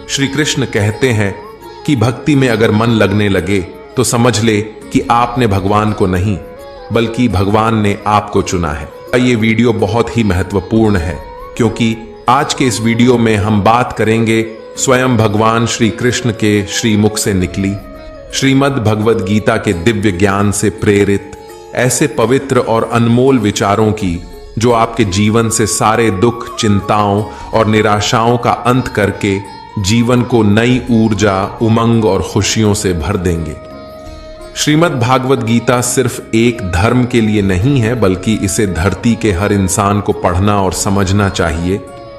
श्री कृष्ण कहते हैं कि भक्ति में अगर मन लगने लगे तो समझ ले कि आपने भगवान को नहीं बल्कि भगवान ने आपको चुना है। ये वीडियो बहुत ही महत्वपूर्ण है क्योंकि आज के इस वीडियो में हम बात करेंगे स्वयं भगवान श्री कृष्ण के श्रीमुख से निकली श्रीमद् भगवद गीता के दिव्य ज्ञान से प्रेरित ऐसे पवित्र और अनमोल विचारों की जो आपके जीवन से सारे दुख, चिंताओं और निराशाओं का अंत करके जीवन को नई ऊर्जा, उमंग और खुशियों से भर देंगे। श्रीमद् भागवत गीता सिर्फ एक धर्म के लिए नहीं है बल्कि इसे धरती के हर इंसान को पढ़ना और समझना चाहिए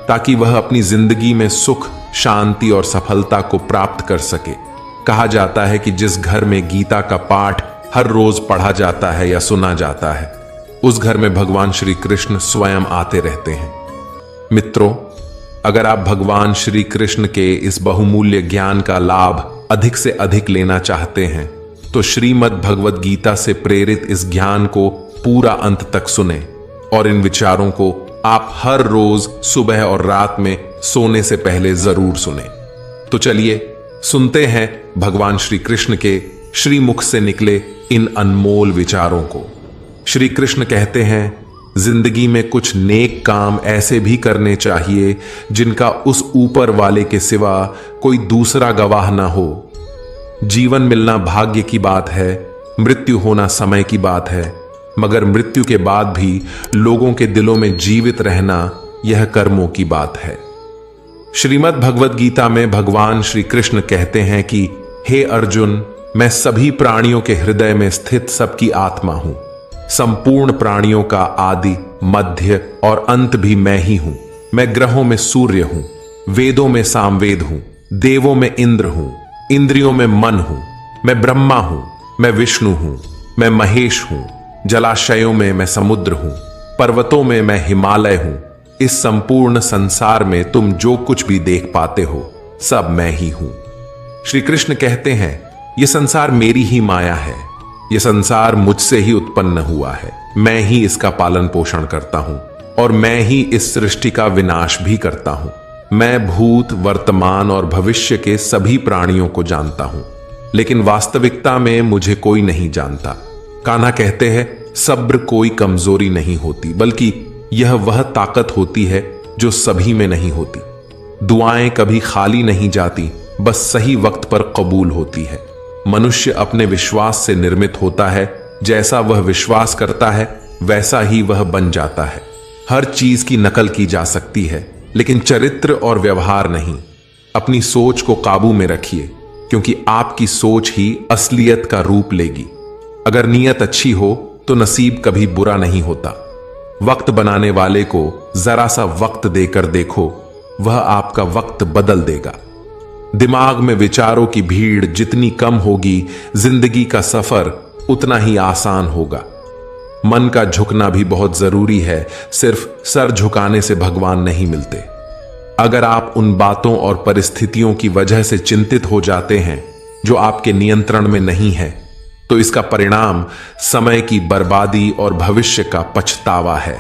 ताकि वह अपनी जिंदगी में सुख, शांति और सफलता को प्राप्त कर सके। कहा जाता है कि जिस घर में गीता का पाठ हर रोज पढ़ा जाता है या सुना जाता है उस घर में भगवान श्री कृष्ण स्वयं आते रहते हैं। मित्रों, अगर आप भगवान श्री कृष्ण के इस बहुमूल्य ज्ञान का लाभ अधिक से अधिक लेना चाहते हैं तो श्रीमद् भगवद गीता से प्रेरित इस ज्ञान को पूरा अंत तक सुने और इन विचारों को आप हर रोज सुबह और रात में सोने से पहले जरूर सुने। तो चलिए सुनते हैं भगवान श्री कृष्ण के श्रीमुख से निकले इन अनमोल विचारों को। श्री कृष्ण कहते हैं, जिंदगी में कुछ नेक काम ऐसे भी करने चाहिए जिनका उस ऊपर वाले के सिवा कोई दूसरा गवाह ना हो। जीवन मिलना भाग्य की बात है, मृत्यु होना समय की बात है, मगर मृत्यु के बाद भी लोगों के दिलों में जीवित रहना यह कर्मों की बात है। श्रीमद् भगवद गीता में भगवान श्री कृष्ण कहते हैं कि हे अर्जुन, मैं सभी प्राणियों के हृदय में स्थित सबकी आत्मा हूं। संपूर्ण प्राणियों का आदि, मध्य और अंत भी मैं ही हूं। मैं ग्रहों में सूर्य हूं, वेदों में सामवेद हूं, देवों में इंद्र हूं, इंद्रियों में मन हूं। मैं ब्रह्मा हूं, मैं विष्णु हूं, मैं महेश हूं। जलाशयों में मैं समुद्र हूं, पर्वतों में मैं हिमालय हूं। इस संपूर्ण संसार में तुम जो कुछ भी देख पाते हो सब मैं ही हूं। श्री कृष्ण कहते हैं, यह संसार मेरी ही माया है। यह संसार मुझसे ही उत्पन्न हुआ है। मैं ही इसका पालन पोषण करता हूं और मैं ही इस सृष्टि का विनाश भी करता हूं। मैं भूत, वर्तमान और भविष्य के सभी प्राणियों को जानता हूं, लेकिन वास्तविकता में मुझे कोई नहीं जानता। कान्हा कहते हैं, सब्र कोई कमजोरी नहीं होती बल्कि यह वह ताकत होती है जो सभी में नहीं होती। दुआएं कभी खाली नहीं जाती, बस सही वक्त पर कबूल होती है। मनुष्य अपने विश्वास से निर्मित होता है। जैसा वह विश्वास करता है वैसा ही वह बन जाता है। हर चीज की नकल की जा सकती है लेकिन चरित्र और व्यवहार नहीं। अपनी सोच को काबू में रखिए क्योंकि आपकी सोच ही असलियत का रूप लेगी। अगर नीयत अच्छी हो तो नसीब कभी बुरा नहीं होता। वक्त बनाने वाले को जरा सा वक्त देकर देखो, वह आपका वक्त बदल देगा। दिमाग में विचारों की भीड़ जितनी कम होगी, जिंदगी का सफर उतना ही आसान होगा। मन का झुकना भी बहुत जरूरी है, सिर्फ सर झुकाने से भगवान नहीं मिलते। अगर आप उन बातों और परिस्थितियों की वजह से चिंतित हो जाते हैं जो आपके नियंत्रण में नहीं है तो इसका परिणाम समय की बर्बादी और भविष्य का पछतावा है।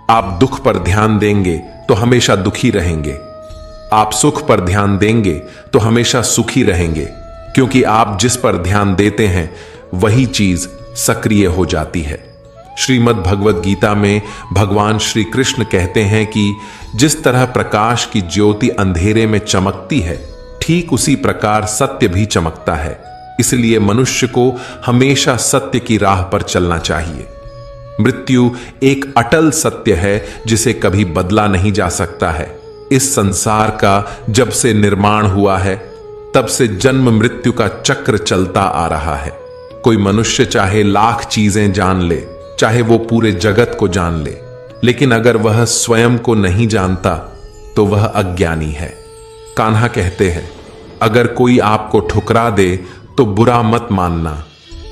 आप दुख पर ध्यान देंगे तो हमेशा दुखी रहेंगे। आप सुख पर ध्यान देंगे तो हमेशा सुखी रहेंगे, क्योंकि आप जिस पर ध्यान देते हैं वही चीज सक्रिय हो जाती है। श्रीमद् भगवद गीता में भगवान श्री कृष्ण कहते हैं कि जिस तरह प्रकाश की ज्योति अंधेरे में चमकती है, ठीक उसी प्रकार सत्य भी चमकता है। इसलिए मनुष्य को हमेशा सत्य की राह पर चलना चाहिए। मृत्यु एक अटल सत्य है जिसे कभी बदला नहीं जा सकता है। इस संसार का जब से निर्माण हुआ है तब से जन्म मृत्यु का चक्र चलता आ रहा है। कोई मनुष्य चाहे लाख चीजें जान ले, चाहे वो पूरे जगत को जान ले, लेकिन अगर वह स्वयं को नहीं जानता तो वह अज्ञानी है। कान्हा कहते हैं, अगर कोई आपको ठुकरा दे तो बुरा मत मानना,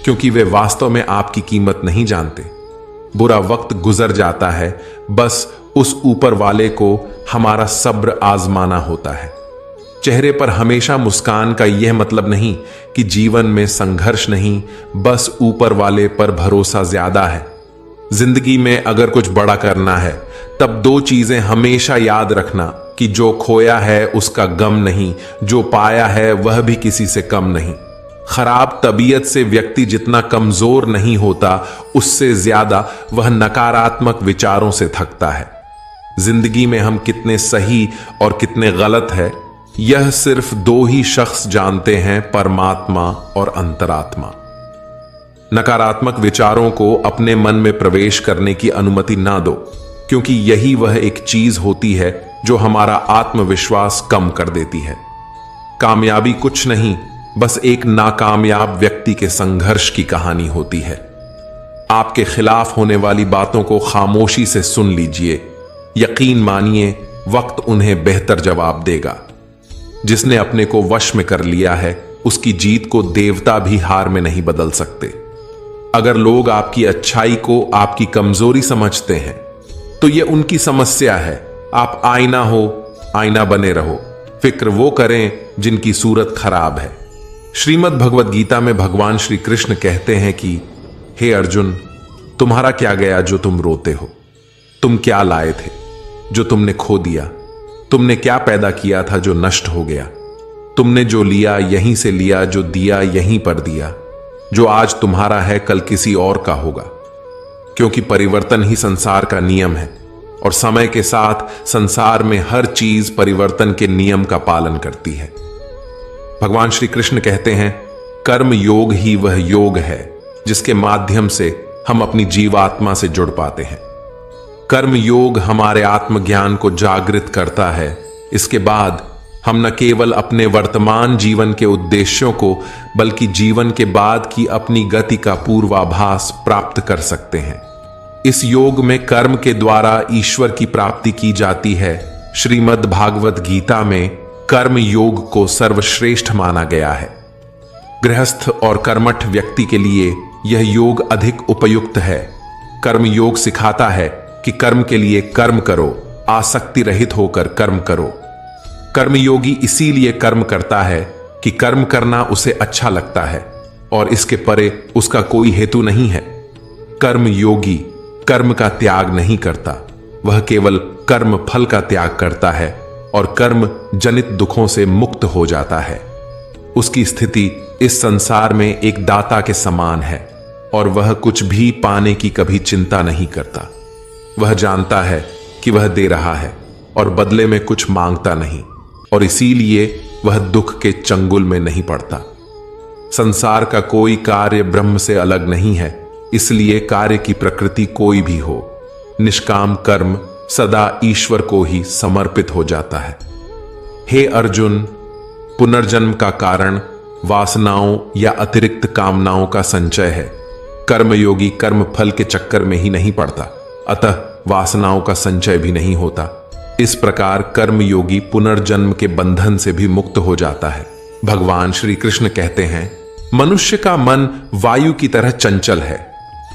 क्योंकि वे वास्तव में आपकी कीमत नहीं जानते। बुरा वक्त गुजर जाता है, बस उस ऊपर वाले को हमारा सब्र आजमाना होता है। चेहरे पर हमेशा मुस्कान का यह मतलब नहीं कि जीवन में संघर्ष नहीं, बस ऊपर वाले पर भरोसा ज्यादा है। जिंदगी में अगर कुछ बड़ा करना है तब दो चीजें हमेशा याद रखना कि जो खोया है उसका गम नहीं, जो पाया है वह भी किसी से कम नहीं। खराब तबीयत से व्यक्ति जितना कमजोर नहीं होता, उससे ज्यादा वह नकारात्मक विचारों से थकता है। जिंदगी में हम कितने सही और कितने गलत है, यह सिर्फ दो ही शख्स जानते हैं, परमात्मा और अंतरात्मा। नकारात्मक विचारों को अपने मन में प्रवेश करने की अनुमति ना दो, क्योंकि यही वह एक चीज होती है जो हमारा आत्मविश्वास कम कर देती है। कामयाबी कुछ नहीं, बस एक नाकामयाब व्यक्ति के संघर्ष की कहानी होती है। आपके खिलाफ होने वाली बातों को खामोशी से सुन लीजिए। यकीन मानिए, वक्त उन्हें बेहतर जवाब देगा। जिसने अपने को वश में कर लिया है, उसकी जीत को देवता भी हार में नहीं बदल सकते। अगर लोग आपकी अच्छाई को आपकी कमजोरी समझते हैं, तो यह उनकी समस्या है। आप आईना हो, आईना बने रहो। फिक्र वो करें जिनकी सूरत खराब है। श्रीमद् भगवद गीता में भगवान श्री कृष्ण कहते हैं कि हे अर्जुन, तुम्हारा क्या गया जो तुम रोते हो? तुम क्या लाए थे जो तुमने खो दिया? तुमने क्या पैदा किया था जो नष्ट हो गया? तुमने जो लिया यहीं से लिया, जो दिया यहीं पर दिया। जो आज तुम्हारा है कल किसी और का होगा, क्योंकि परिवर्तन ही संसार का नियम है और समय के साथ संसार में हर चीज परिवर्तन के नियम का पालन करती है। भगवान श्री कृष्ण कहते हैं, कर्म योग ही वह योग है जिसके माध्यम से हम अपनी जीवात्मा से जुड़ पाते हैं। कर्म योग हमारे आत्मज्ञान को जागृत करता है। इसके बाद हम न केवल अपने वर्तमान जीवन के उद्देश्यों को, बल्कि जीवन के बाद की अपनी गति का पूर्वाभास प्राप्त कर सकते हैं। इस योग में कर्म के द्वारा ईश्वर की प्राप्ति की जाती है। श्रीमद् भागवत गीता में कर्म योग को सर्वश्रेष्ठ माना गया है। गृहस्थ और कर्मठ व्यक्ति के लिए यह योग अधिक उपयुक्त है। कर्म योग सिखाता है कि कर्म के लिए कर्म करो, आसक्ति रहित होकर कर्म करो। कर्मयोगी इसीलिए कर्म करता है कि कर्म करना उसे अच्छा लगता है और इसके परे उसका कोई हेतु नहीं है। कर्मयोगी कर्म का त्याग नहीं करता, वह केवल कर्म फल का त्याग करता है और कर्म जनित दुखों से मुक्त हो जाता है। उसकी स्थिति इस संसार में एक दाता के समान है और वह कुछ भी पाने की कभी चिंता नहीं करता। वह जानता है कि वह दे रहा है और बदले में कुछ मांगता नहीं, और इसीलिए वह दुख के चंगुल में नहीं पड़ता। संसार का कोई कार्य ब्रह्म से अलग नहीं है, इसलिए कार्य की प्रकृति कोई भी हो, निष्काम कर्म सदा ईश्वर को ही समर्पित हो जाता है। हे अर्जुन, पुनर्जन्म का कारण वासनाओं या अतिरिक्त कामनाओं का संचय है। कर्मयोगी कर्म फल के चक्कर में ही नहीं पड़ता, अतः वासनाओं का संचय भी नहीं होता। इस प्रकार कर्मयोगी पुनर्जन्म के बंधन से भी मुक्त हो जाता है। भगवान श्री कृष्ण कहते हैं, मनुष्य का मन वायु की तरह चंचल है।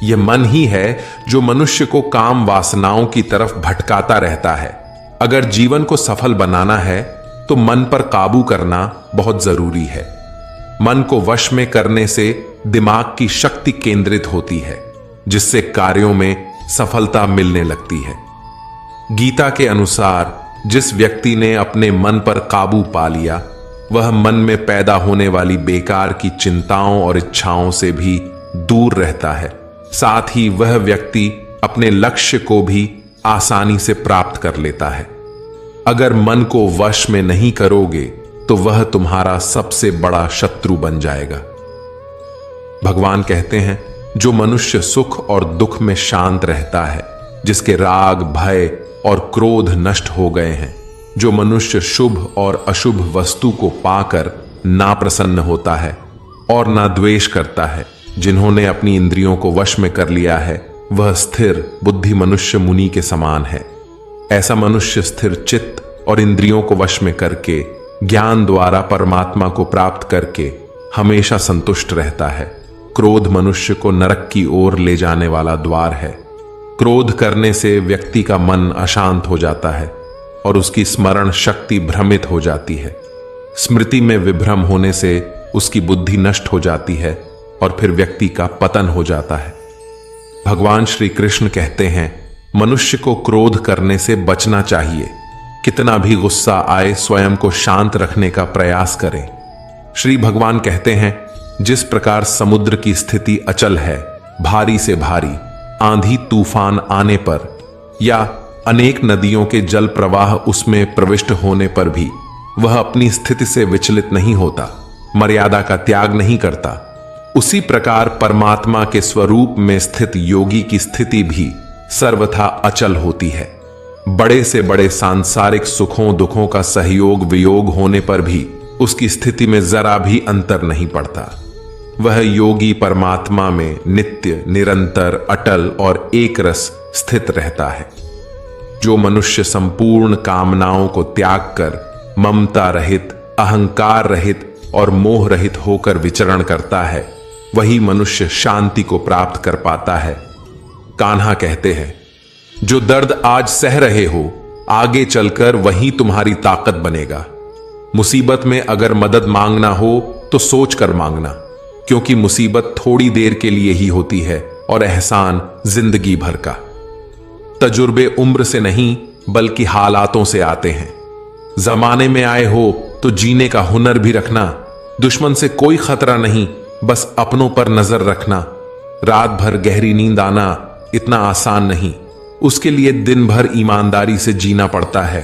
यह मन ही है जो मनुष्य को काम वासनाओं की तरफ भटकाता रहता है। अगर जीवन को सफल बनाना है तो मन पर काबू करना बहुत जरूरी है। मन को वश में करने से दिमाग की शक्ति केंद्रित होती है, जिससे कार्यों में सफलता मिलने लगती है। गीता के अनुसार जिस व्यक्ति ने अपने मन पर काबू पा लिया, वह मन में पैदा होने वाली बेकार की चिंताओं और इच्छाओं से भी दूर रहता है। साथ ही वह व्यक्ति अपने लक्ष्य को भी आसानी से प्राप्त कर लेता है। अगर मन को वश में नहीं करोगे तो वह तुम्हारा सबसे बड़ा शत्रु बन जाएगा। भगवान कहते हैं, जो मनुष्य सुख और दुख में शांत रहता है, जिसके राग भय और क्रोध नष्ट हो गए हैं, जो मनुष्य शुभ और अशुभ वस्तु को पाकर ना प्रसन्न होता है और ना द्वेष करता है, जिन्होंने अपनी इंद्रियों को वश में कर लिया है, वह स्थिर बुद्धि मनुष्य मुनि के समान है। ऐसा मनुष्य स्थिर चित्त और इंद्रियों को वश में करके ज्ञान द्वारा परमात्मा को प्राप्त करके हमेशा संतुष्ट रहता है। क्रोध मनुष्य को नरक की ओर ले जाने वाला द्वार है। क्रोध करने से व्यक्ति का मन अशांत हो जाता है और उसकी स्मरण शक्ति भ्रमित हो जाती है। स्मृति में विभ्रम होने से उसकी बुद्धि नष्ट हो जाती है और फिर व्यक्ति का पतन हो जाता है। भगवान श्री कृष्ण कहते हैं, मनुष्य को क्रोध करने से बचना चाहिए। कितना भी गुस्सा आए स्वयं को शांत रखने का प्रयास करें। श्री भगवान कहते हैं, जिस प्रकार समुद्र की स्थिति अचल है, भारी से भारी आंधी तूफान आने पर या अनेक नदियों के जल प्रवाह उसमें प्रविष्ट होने पर भी वह अपनी स्थिति से विचलित नहीं होता, मर्यादा का त्याग नहीं करता, उसी प्रकार परमात्मा के स्वरूप में स्थित योगी की स्थिति भी सर्वथा अचल होती है। बड़े से बड़े सांसारिक सुखों दुखों का सहयोग वियोग होने पर भी उसकी स्थिति में जरा भी अंतर नहीं पड़ता। वह योगी परमात्मा में नित्य निरंतर अटल और एक रस स्थित रहता है। जो मनुष्य संपूर्ण कामनाओं को त्याग कर ममता रहित, अहंकार रहित और मोह रहित होकर विचरण करता है, वही मनुष्य शांति को प्राप्त कर पाता है। कान्हा कहते हैं, जो दर्द आज सह रहे हो, आगे चलकर वही तुम्हारी ताकत बनेगा। मुसीबत में अगर मदद मांगना हो तो सोच कर मांगना, क्योंकि मुसीबत थोड़ी देर के लिए ही होती है और एहसान जिंदगी भर का। तजुर्बे उम्र से नहीं बल्कि हालातों से आते हैं। जमाने में आए हो तो जीने का हुनर भी रखना। दुश्मन से कोई खतरा नहीं, बस अपनों पर नजर रखना। रात भर गहरी नींद आना इतना आसान नहीं, उसके लिए दिन भर ईमानदारी से जीना पड़ता है।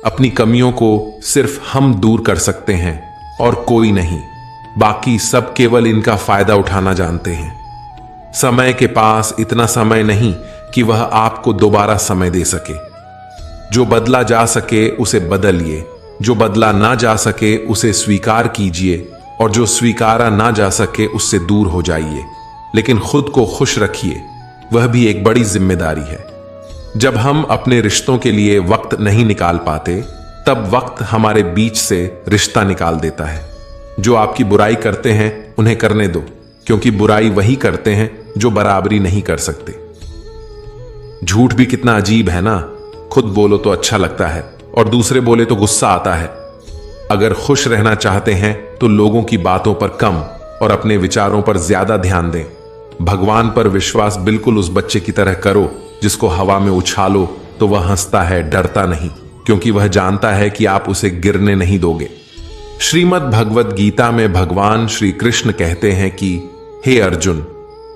अपनी कमियों को सिर्फ हम दूर कर सकते हैं और कोई नहीं। बाकी सब केवल इनका फायदा उठाना जानते हैं। समय के पास इतना समय नहीं कि वह आपको दोबारा समय दे सके। जो बदला जा सके उसे बदलिए, जो बदला ना जा सके उसे स्वीकार कीजिए और जो स्वीकारा ना जा सके उससे दूर हो जाइए। लेकिन खुद को खुश रखिए, वह भी एक बड़ी जिम्मेदारी है। जब हम अपने रिश्तों के लिए वक्त नहीं निकाल पाते, तब वक्त हमारे बीच से रिश्ता निकाल देता है। जो आपकी बुराई करते हैं उन्हें करने दो, क्योंकि बुराई वही करते हैं जो बराबरी नहीं कर सकते। झूठ भी कितना अजीब है ना। खुद बोलो तो अच्छा लगता है और दूसरे बोले तो गुस्सा आता है। अगर खुश रहना चाहते हैं तो लोगों की बातों पर कम और अपने विचारों पर ज्यादा ध्यान दें। भगवान पर विश्वास बिल्कुल उस बच्चे की तरह करो जिसको हवा में उछालो तो वह हंसता है, डरता नहीं, क्योंकि वह जानता है कि आप उसे गिरने नहीं दोगे। श्रीमद् भगवद गीता में भगवान श्री कृष्ण कहते हैं कि हे अर्जुन,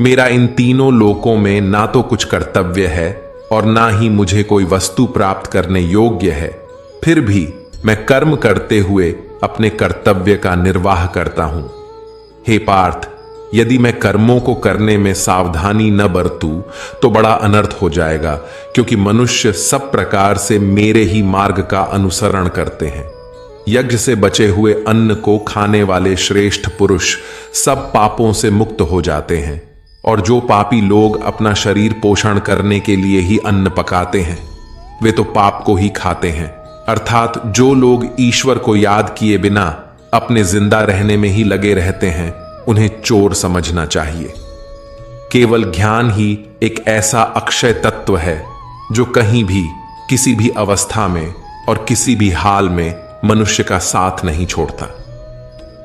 मेरा इन तीनों लोकों में ना तो कुछ कर्तव्य है और ना ही मुझे कोई वस्तु प्राप्त करने योग्य है, फिर भी मैं कर्म करते हुए अपने कर्तव्य का निर्वाह करता हूं। हे पार्थ, यदि मैं कर्मों को करने में सावधानी न बरतूं तो बड़ा अनर्थ हो जाएगा, क्योंकि मनुष्य सब प्रकार से मेरे ही मार्ग का अनुसरण करते हैं। यज्ञ से बचे हुए अन्न को खाने वाले श्रेष्ठ पुरुष सब पापों से मुक्त हो जाते हैं, और जो पापी लोग अपना शरीर पोषण करने के लिए ही अन्न पकाते हैं, वे तो पाप को ही खाते हैं। अर्थात जो लोग ईश्वर को याद किए बिना अपने जिंदा रहने में ही लगे रहते हैं, उन्हें चोर समझना चाहिए। केवल ज्ञान ही एक ऐसा अक्षय तत्व है जो कहीं भी, किसी भी अवस्था में और किसी भी हाल में मनुष्य का साथ नहीं छोड़ता।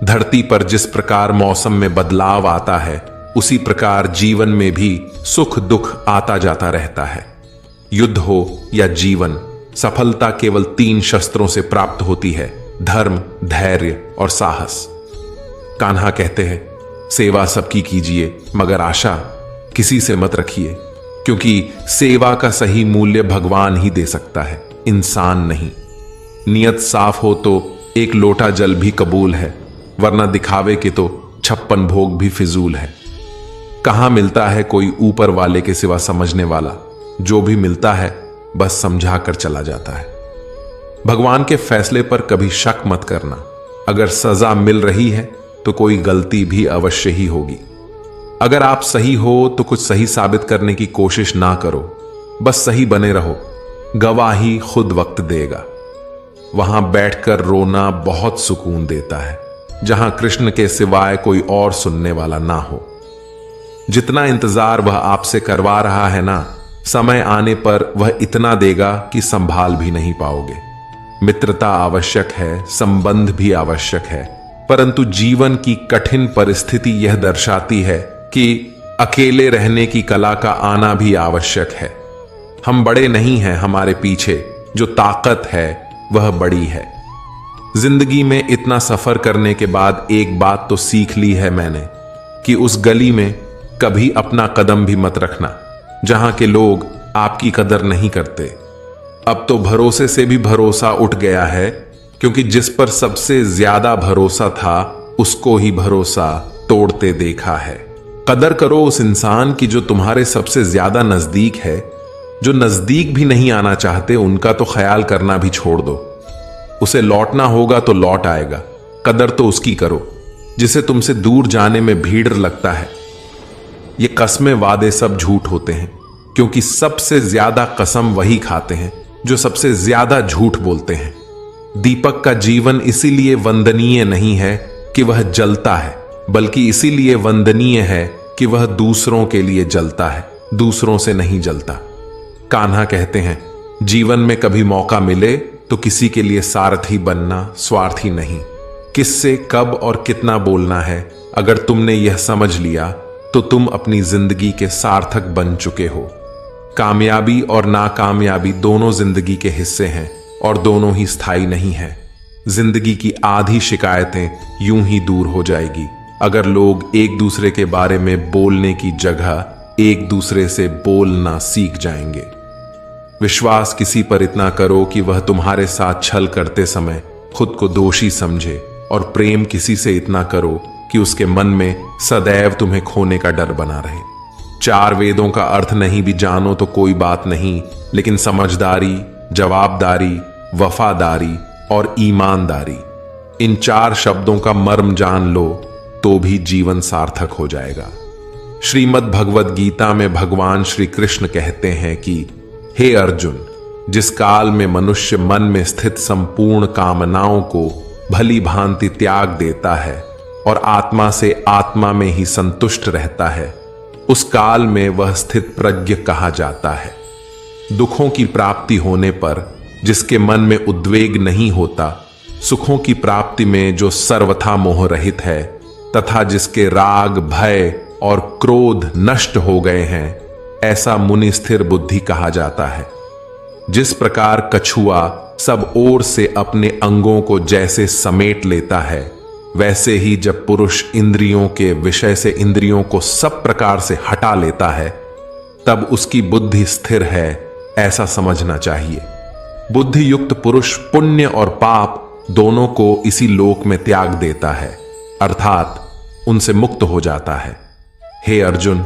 धरती पर जिस प्रकार मौसम में बदलाव आता है, उसी प्रकार जीवन में भी सुख दुख आता जाता रहता है। युद्ध हो या जीवन, सफलता केवल 3 शस्त्रों से प्राप्त होती है: धर्म, धैर्य और साहस। कान्हा कहते हैं, सेवा सबकी कीजिए मगर आशा किसी से मत रखिए, क्योंकि सेवा का सही मूल्य भगवान ही दे सकता है, इंसान नहीं। नियत साफ हो तो 1 लोटा जल भी कबूल है, वरना दिखावे के तो 56 भोग भी फिजूल है। कहां मिलता है कोई ऊपर वाले के सिवा समझने वाला? जो भी मिलता है बस समझा कर चला जाता है। भगवान के फैसले पर कभी शक मत करना। अगर सजा मिल रही है तो कोई गलती भी अवश्य ही होगी। अगर आप सही हो तो कुछ सही साबित करने की कोशिश ना करो, बस सही बने रहो। गवाही खुद वक्त देगा। वहां बैठकर रोना बहुत सुकून देता है, जहां कृष्ण के सिवाय कोई और सुनने वाला ना हो। जितना इंतजार वह आपसे करवा रहा है ना, समय आने पर वह इतना देगा कि संभाल भी नहीं पाओगे। मित्रता आवश्यक है, संबंध भी आवश्यक है, परंतु जीवन की कठिन परिस्थिति यह दर्शाती है कि अकेले रहने की कला का आना भी आवश्यक है। हम बड़े नहीं हैं, हमारे पीछे जो ताकत है वह बड़ी है। जिंदगी में इतना सफर करने के बाद एक बात तो सीख ली है मैंने कि उस गली में कभी अपना कदम भी मत रखना जहां के लोग आपकी कदर नहीं करते। अब तो भरोसे से भी भरोसा उठ गया है, क्योंकि जिस पर सबसे ज्यादा भरोसा था उसको ही भरोसा तोड़ते देखा है। कदर करो उस इंसान की जो तुम्हारे सबसे ज्यादा नजदीक है। जो नजदीक भी नहीं आना चाहते उनका तो ख्याल करना भी छोड़ दो। उसे लौटना होगा तो लौट आएगा। कदर तो उसकी करो जिसे तुमसे दूर जाने में भीड़ लगता है। ये कस्में वादे सब झूठ होते हैं, क्योंकि सबसे ज्यादा कसम वही खाते हैं जो सबसे ज्यादा झूठ बोलते हैं। दीपक का जीवन इसीलिए वंदनीय नहीं है कि वह जलता है, बल्कि इसीलिए वंदनीय है कि वह दूसरों के लिए जलता है, दूसरों से नहीं जलता। कान्हा कहते हैं, जीवन में कभी मौका मिले तो किसी के लिए सारथी बनना, स्वार्थी नहीं। किससे कब और कितना बोलना है, अगर तुमने यह समझ लिया तो तुम अपनी जिंदगी के सार्थक बन चुके हो। कामयाबी और नाकामयाबी दोनों जिंदगी के हिस्से हैं और दोनों ही स्थायी नहीं है। जिंदगी की आधी शिकायतें यूं ही दूर हो जाएगी अगर लोग एक दूसरे के बारे में बोलने की जगह एक दूसरे से बोलना सीख जाएंगे। विश्वास किसी पर इतना करो कि वह तुम्हारे साथ छल करते समय खुद को दोषी समझे, और प्रेम किसी से इतना करो कि उसके मन में सदैव तुम्हें खोने का डर बना रहे। 4 वेदों का अर्थ नहीं भी जानो तो कोई बात नहीं, लेकिन समझदारी, जवाबदारी, वफादारी और ईमानदारी, इन 4 शब्दों का मर्म जान लो तो भी जीवन सार्थक हो जाएगा। श्रीमद् भगवद गीता में भगवान श्री कृष्ण कहते हैं कि हे अर्जुन, जिस काल में मनुष्य मन में स्थित संपूर्ण कामनाओं को भली भांति त्याग देता है और आत्मा से आत्मा में ही संतुष्ट रहता है, उस काल में वह स्थित प्रज्ञ कहा जाता है। दुखों की प्राप्ति होने पर जिसके मन में उद्वेग नहीं होता, सुखों की प्राप्ति में जो सर्वथा मोह रहित है, तथा जिसके राग, भय और क्रोध नष्ट हो गए हैं, ऐसा मुनि स्थिर बुद्धि कहा जाता है। जिस प्रकार कछुआ सब ओर से अपने अंगों को जैसे समेट लेता है, वैसे ही जब पुरुष इंद्रियों के विषय से इंद्रियों को सब प्रकार से हटा लेता है, तब उसकी बुद्धि स्थिर है, ऐसा समझना चाहिए। बुद्धि युक्त पुरुष पुण्य और पाप दोनों को इसी लोक में त्याग देता है, अर्थात उनसे मुक्त हो जाता है। हे अर्जुन,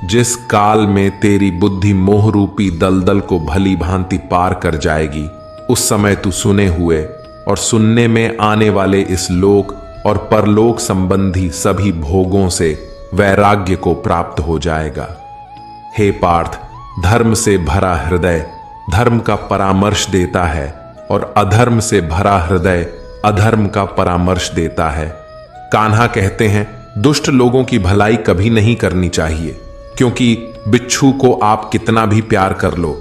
जिस काल में तेरी बुद्धि मोह रूपी दलदल को भली भांति पार कर जाएगी, उस समय तू सुने हुए और सुनने में आने वाले इस लोक और परलोक संबंधी सभी भोगों से वैराग्य को प्राप्त हो जाएगा। हे पार्थ, धर्म से भरा हृदय धर्म का परामर्श देता है और अधर्म से भरा हृदय अधर्म का परामर्श देता है। कान्हा कहते हैं, दुष्ट लोगों की भलाई कभी नहीं करनी चाहिए, क्योंकि बिच्छू को आप कितना भी प्यार कर लो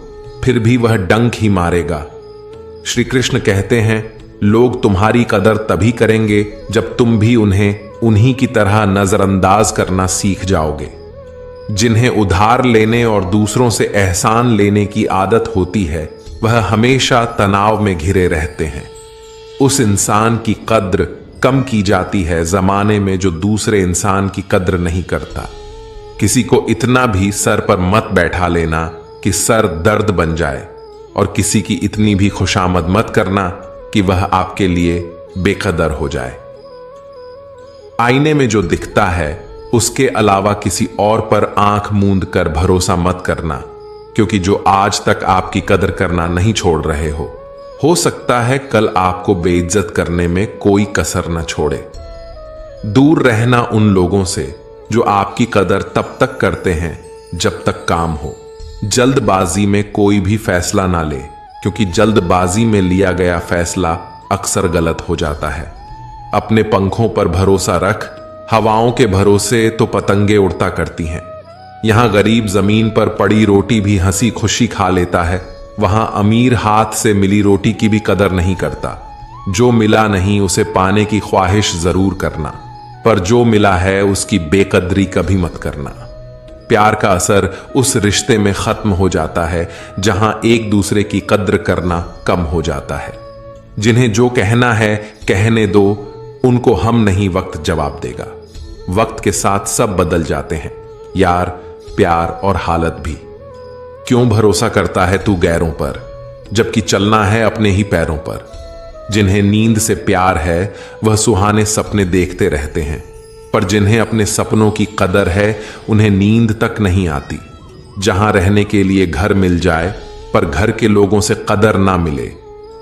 फिर भी वह डंक ही मारेगा। श्री कृष्ण कहते हैं, लोग तुम्हारी कदर तभी करेंगे जब तुम भी उन्हें उन्हीं की तरह नजरअंदाज करना सीख जाओगे। जिन्हें उधार लेने और दूसरों से एहसान लेने की आदत होती है, वह हमेशा तनाव में घिरे रहते हैं। उस इंसान की कद्र कम की जाती है जमाने में जो दूसरे इंसान की कद्र नहीं करता। किसी को इतना भी सर पर मत बैठा लेना कि सर दर्द बन जाए, और किसी की इतनी भी खुशामद मत करना कि वह आपके लिए बेकदर हो जाए। आईने में जो दिखता है उसके अलावा किसी और पर आंख मूंद कर भरोसा मत करना, क्योंकि जो आज तक आपकी कदर करना नहीं छोड़ रहे हो सकता है कल आपको बेइज्जत करने में कोई कसर न छोड़े। दूर रहना उन लोगों से जो आपकी कदर तब तक करते हैं जब तक काम हो। जल्दबाजी में कोई भी फैसला ना ले, क्योंकि जल्दबाजी में लिया गया फैसला अक्सर गलत हो जाता है। अपने पंखों पर भरोसा रख, हवाओं के भरोसे तो पतंगे उड़ता करती हैं। यहां गरीब जमीन पर पड़ी रोटी भी हंसी खुशी खा लेता है, वहां अमीर हाथ से मिली रोटी की भी कदर नहीं करता। जो मिला नहीं उसे पाने की ख्वाहिश जरूर करना, पर जो मिला है उसकी बेकदरी कभी मत करना। प्यार का असर उस रिश्ते में खत्म हो जाता है जहां एक दूसरे की कद्र करना कम हो जाता है। जिन्हें जो कहना है कहने दो, उनको हम नहीं वक्त जवाब देगा। वक्त के साथ सब बदल जाते हैं, यार, प्यार और हालत भी। क्यों भरोसा करता है तू गैरों पर, जबकि चलना है अपने ही पैरों पर। जिन्हें नींद से प्यार है वह सुहाने सपने देखते रहते हैं, पर जिन्हें अपने सपनों की कदर है उन्हें नींद तक नहीं आती। जहां रहने के लिए घर मिल जाए पर घर के लोगों से कदर ना मिले,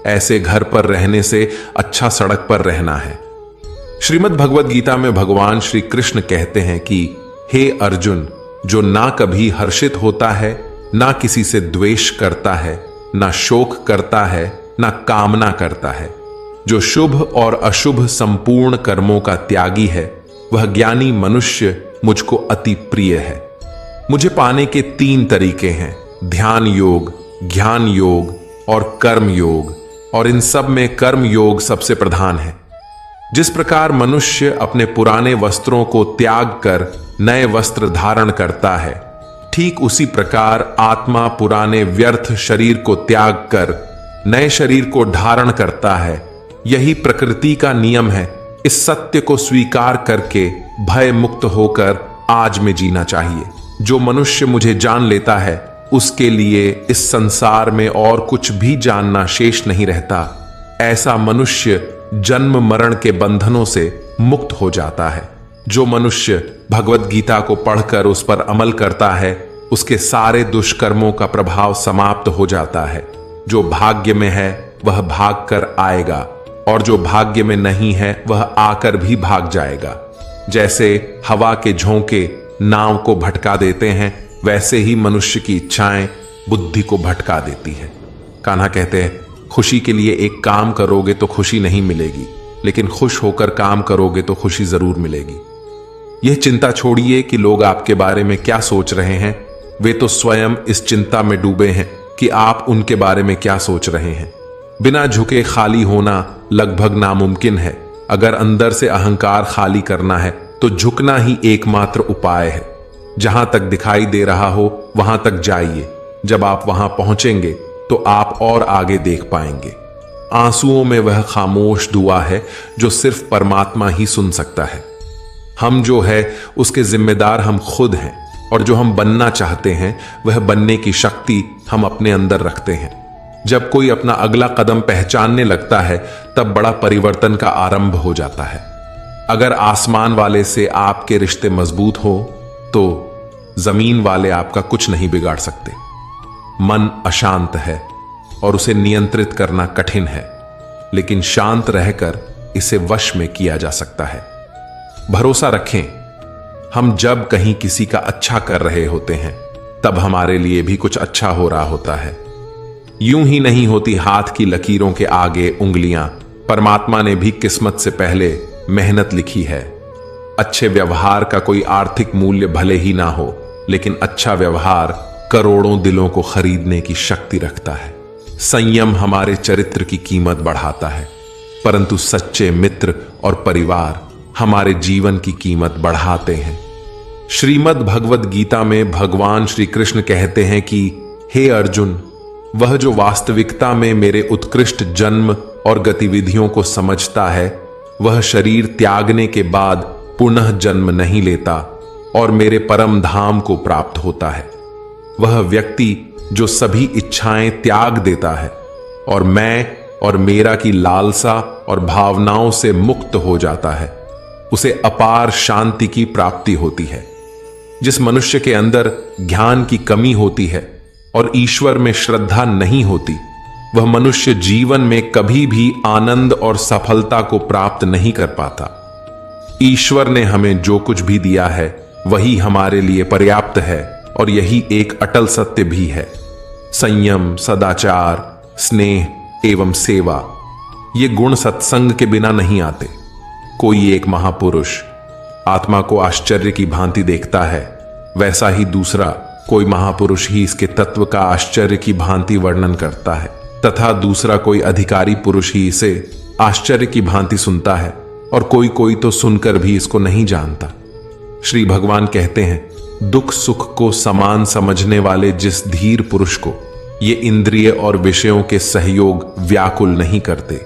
ऐसे घर पर रहने से अच्छा सड़क पर रहना है। श्रीमद् भगवद गीता में भगवान श्री कृष्ण कहते हैं कि हे अर्जुन, जो ना कभी हर्षित होता है, ना किसी से द्वेष करता है, ना शोक करता है, ना कामना करता है, जो शुभ और अशुभ संपूर्ण कर्मों का त्यागी है, वह ज्ञानी मनुष्य मुझको अति प्रिय है। मुझे पाने के 3 तरीके हैं, ध्यान योग, ज्ञान योग और कर्म योग, और इन सब में कर्म योग सबसे प्रधान है। जिस प्रकार मनुष्य अपने पुराने वस्त्रों को त्याग कर नए वस्त्र धारण करता है, ठीक उसी प्रकार आत्मा पुराने व्यर्थ शरीर को त्याग कर नए शरीर को धारण करता है। यही प्रकृति का नियम है। इस सत्य को स्वीकार करके भय मुक्त होकर आज में जीना चाहिए। जो मनुष्य मुझे जान लेता है, उसके लिए इस संसार में और कुछ भी जानना शेष नहीं रहता। ऐसा मनुष्य जन्म मरण के बंधनों से मुक्त हो जाता है। जो मनुष्य भगवत गीता को पढ़कर उस पर अमल करता है, उसके सारे दुष्कर्मों का प्रभाव समाप्त हो जाता है। जो भाग्य में है वह भाग कर आएगा, और जो भाग्य में नहीं है वह आकर भी भाग जाएगा। जैसे हवा के झोंके नाव को भटका देते हैं, वैसे ही मनुष्य की इच्छाएं बुद्धि को भटका देती है। कान्हा कहते हैं, खुशी के लिए एक काम करोगे तो खुशी नहीं मिलेगी, लेकिन खुश होकर काम करोगे तो खुशी जरूर मिलेगी। यह चिंता छोड़िए कि लोग आपके बारे में क्या सोच रहे हैं। वे तो स्वयं इस चिंता में डूबे हैं कि आप उनके बारे में क्या सोच रहे हैं। बिना झुके खाली होना लगभग नामुमकिन है। अगर अंदर से अहंकार खाली करना है तो झुकना ही एकमात्र उपाय है। जहां तक दिखाई दे रहा हो वहां तक जाइए। जब आप वहां पहुंचेंगे तो आप और आगे देख पाएंगे। आंसुओं में वह खामोश दुआ है जो सिर्फ परमात्मा ही सुन सकता है। हम जो है उसके जिम्मेदार हम खुद हैं, और जो हम बनना चाहते हैं वह बनने की शक्ति हम अपने अंदर रखते हैं। जब कोई अपना अगला कदम पहचानने लगता है तब बड़ा परिवर्तन का आरंभ हो जाता है। अगर आसमान वाले से आपके रिश्ते मजबूत हो तो जमीन वाले आपका कुछ नहीं बिगाड़ सकते। मन अशांत है और उसे नियंत्रित करना कठिन है, लेकिन शांत रहकर इसे वश में किया जा सकता है। भरोसा रखें, हम जब कहीं किसी का अच्छा कर रहे होते हैं तब हमारे लिए भी कुछ अच्छा हो रहा होता है। यूं ही नहीं होती हाथ की लकीरों के आगे उंगलियां। परमात्मा ने भी किस्मत से पहले मेहनत लिखी है। अच्छे व्यवहार का कोई आर्थिक मूल्य भले ही ना हो, लेकिन अच्छा व्यवहार करोड़ों दिलों को खरीदने की शक्ति रखता है। संयम हमारे चरित्र की कीमत बढ़ाता है, परंतु सच्चे मित्र और परिवार हमारे जीवन की कीमत बढ़ाते हैं। श्रीमद् भगवद गीता में भगवान श्री कृष्ण कहते हैं कि हे अर्जुन, वह जो वास्तविकता में मेरे उत्कृष्ट जन्म और गतिविधियों को समझता है, वह शरीर त्यागने के बाद पुनः जन्म नहीं लेता और मेरे परम धाम को प्राप्त होता है। वह व्यक्ति जो सभी इच्छाएं त्याग देता है और मैं और मेरा की लालसा और भावनाओं से मुक्त हो जाता है, उसे अपार शांति की प्राप्ति होती है। जिस मनुष्य के अंदर ज्ञान की कमी होती है और ईश्वर में श्रद्धा नहीं होती, वह मनुष्य जीवन में कभी भी आनंद और सफलता को प्राप्त नहीं कर पाता। ईश्वर ने हमें जो कुछ भी दिया है वही हमारे लिए पर्याप्त है, और यही एक अटल सत्य भी है। संयम, सदाचार, स्नेह एवं सेवा, ये गुण सत्संग के बिना नहीं आते। कोई एक महापुरुष आत्मा को आश्चर्य की भांति देखता है, वैसा ही दूसरा कोई महापुरुष ही इसके तत्व का आश्चर्य की भांति वर्णन करता है, तथा दूसरा कोई अधिकारी पुरुष ही इसे आश्चर्य की भांति सुनता है, और कोई कोई तो सुनकर भी इसको नहीं जानता। श्री भगवान कहते हैं, दुख सुख को समान समझने वाले जिस धीर पुरुष को ये इंद्रिय और विषयों के सहयोग व्याकुल नहीं करते,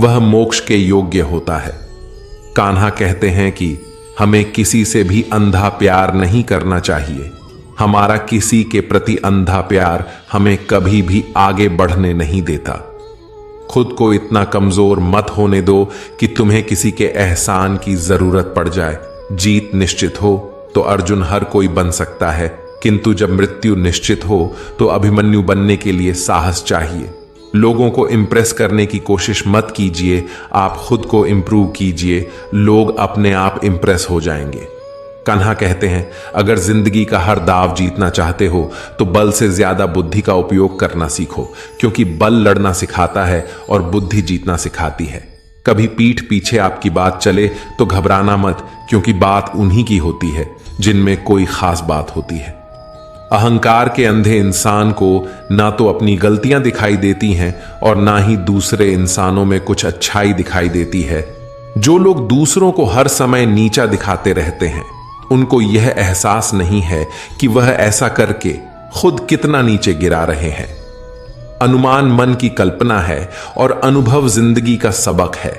वह मोक्ष के योग्य होता है। कान्हा कहते हैं कि हमें किसी से भी अंधा प्यार नहीं करना चाहिए। हमारा किसी के प्रति अंधा प्यार हमें कभी भी आगे बढ़ने नहीं देता। खुद को इतना कमजोर मत होने दो कि तुम्हें किसी के एहसान की जरूरत पड़ जाए। जीत निश्चित हो तो अर्जुन हर कोई बन सकता है, किंतु जब मृत्यु निश्चित हो तो अभिमन्यु बनने के लिए साहस चाहिए। लोगों को इंप्रेस करने की कोशिश मत कीजिए, आप खुद को इंप्रूव कीजिए, लोग अपने आप इंप्रेस हो जाएंगे। कान्हा कहते हैं, अगर जिंदगी का हर दाव जीतना चाहते हो तो बल से ज्यादा बुद्धि का उपयोग करना सीखो, क्योंकि बल लड़ना सिखाता है और बुद्धि जीतना सिखाती है। कभी पीठ पीछे आपकी बात चले तो घबराना मत, क्योंकि बात उन्हीं की होती है जिनमें कोई खास बात होती है। अहंकार के अंधे इंसान को ना तो अपनी गलतियां दिखाई देती हैं और ना ही दूसरे इंसानों में कुछ अच्छाई दिखाई देती है। जो लोग दूसरों को हर समय नीचा दिखाते रहते हैं, उनको यह एहसास नहीं है कि वह ऐसा करके खुद कितना नीचे गिरा रहे हैं। अनुमान मन की कल्पना है और अनुभव जिंदगी का सबक है।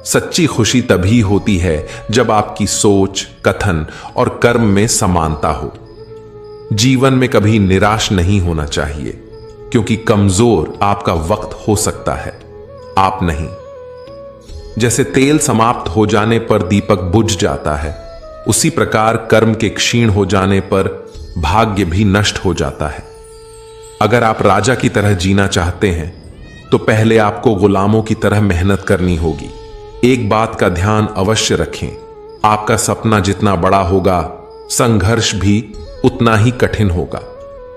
सच्ची खुशी तभी होती है जब आपकी सोच, कथन और कर्म में समानता हो। जीवन में कभी निराश नहीं होना चाहिए, क्योंकि कमजोर आपका वक्त हो सकता है, आप नहीं। जैसे तेल समाप्त हो जाने पर दीपक बुझ जाता है, उसी प्रकार कर्म के क्षीण हो जाने पर भाग्य भी नष्ट हो जाता है। अगर आप राजा की तरह जीना चाहते हैं तो पहले आपको गुलामों की तरह मेहनत करनी होगी। एक बात का ध्यान अवश्य रखें, आपका सपना जितना बड़ा होगा, संघर्ष भी उतना ही कठिन होगा।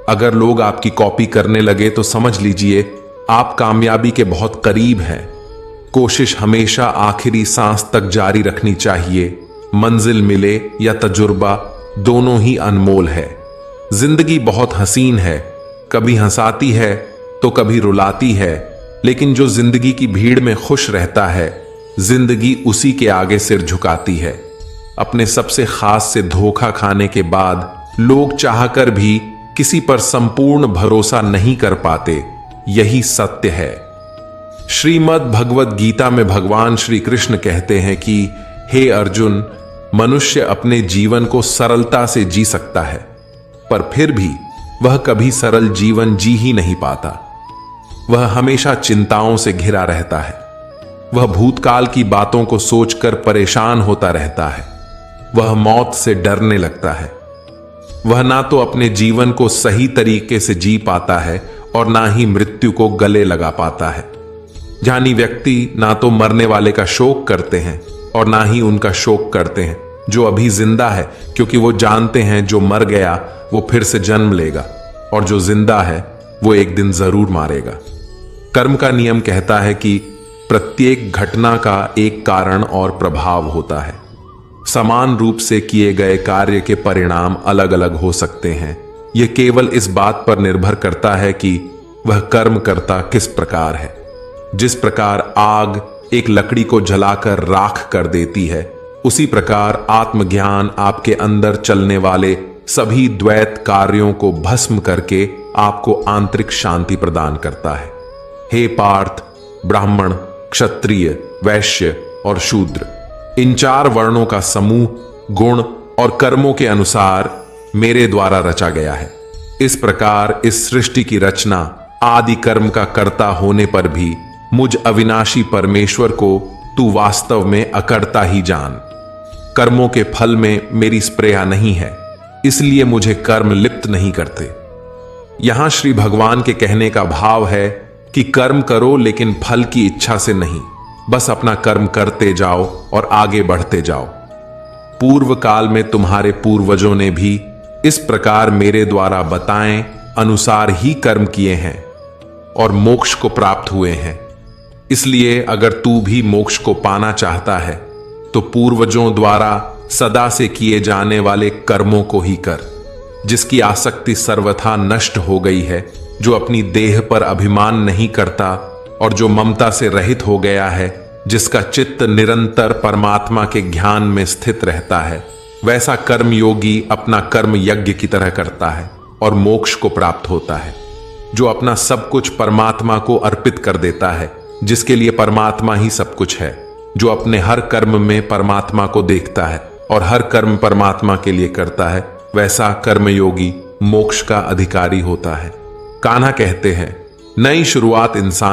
अगर लोग आपकी कॉपी करने लगे तो समझ लीजिए आप कामयाबी के बहुत करीब हैं। कोशिश हमेशा आखिरी सांस तक जारी रखनी चाहिए। मंजिल मिले या तजुर्बा, दोनों ही अनमोल है। जिंदगी बहुत हसीन है, कभी हंसाती है तो कभी रुलाती है, लेकिन जो जिंदगी की भीड़ में खुश रहता है, जिंदगी उसी के आगे सिर झुकाती है। अपने सबसे खास से धोखा खाने के बाद लोग चाहकर भी किसी पर संपूर्ण भरोसा नहीं कर पाते, यही सत्य है। श्रीमद् भगवद गीता में भगवान श्री कृष्ण कहते हैं कि हे अर्जुन, मनुष्य अपने जीवन को सरलता से जी सकता है, पर फिर भी वह कभी सरल जीवन जी ही नहीं पाता। वह हमेशा चिंताओं से घिरा रहता है। वह भूतकाल की बातों को सोचकर परेशान होता रहता है। वह मौत से डरने लगता है। वह ना तो अपने जीवन को सही तरीके से जी पाता है और ना ही मृत्यु को गले लगा पाता है। ज्ञानी व्यक्ति ना तो मरने वाले का शोक करते हैं और ना ही उनका शोक करते हैं जो अभी जिंदा है, क्योंकि वो जानते हैं जो मर गया वो फिर से जन्म लेगा और जो जिंदा है वो एक दिन जरूर मारेगा। कर्म का नियम कहता है कि प्रत्येक घटना का एक कारण और प्रभाव होता है। समान रूप से किए गए कार्य के परिणाम अलग अलग हो सकते हैं। यह केवल इस बात पर निर्भर करता है कि वह कर्म करता किस प्रकार है। जिस प्रकार आग एक लकड़ी को जलाकर राख कर देती है, उसी प्रकार आत्मज्ञान आपके अंदर चलने वाले सभी द्वैत कार्यों को भस्म करके आपको आंतरिक शांति प्रदान करता है। हे पार्थ, ब्राह्मण, क्षत्रिय, वैश्य और शूद्र, इन 4 वर्णों का समूह गुण और कर्मों के अनुसार मेरे द्वारा रचा गया है। इस प्रकार इस सृष्टि की रचना आदि कर्म का कर्ता होने पर भी मुझ अविनाशी परमेश्वर को तू वास्तव में अकर्ता ही जान। कर्मों के फल में मेरी स्प्रेया नहीं है, इसलिए मुझे कर्म लिप्त नहीं करते। यहां श्री भगवान के कहने का भाव है कि कर्म करो लेकिन फल की इच्छा से नहीं, बस अपना कर्म करते जाओ और आगे बढ़ते जाओ। पूर्व काल में तुम्हारे पूर्वजों ने भी इस प्रकार मेरे द्वारा बताएं अनुसार ही कर्म किए हैं और मोक्ष को प्राप्त हुए हैं। इसलिए अगर तू भी मोक्ष को पाना चाहता है तो पूर्वजों द्वारा सदा से किए जाने वाले कर्मों को ही कर। जिसकी आसक्ति सर्वथा नष्ट हो गई है, जो अपनी देह पर अभिमान नहीं करता और जो ममता से रहित हो गया है, जिसका चित्त निरंतर परमात्मा के ज्ञान में स्थित रहता है, वैसा कर्म योगी अपना कर्म यज्ञ की तरह करता है और मोक्ष को प्राप्त होता है। जो अपना सब कुछ परमात्मा को अर्पित कर देता है, जिसके लिए परमात्मा ही सब कुछ है, जो अपने हर कर्म में परमात्मा को देखता है और हर कर्म परमात्मा के लिए करता है, वैसा कर्मयोगी मोक्ष का अधिकारी होता है। कान्हा कहते हैं, नई शुरुआत इंसान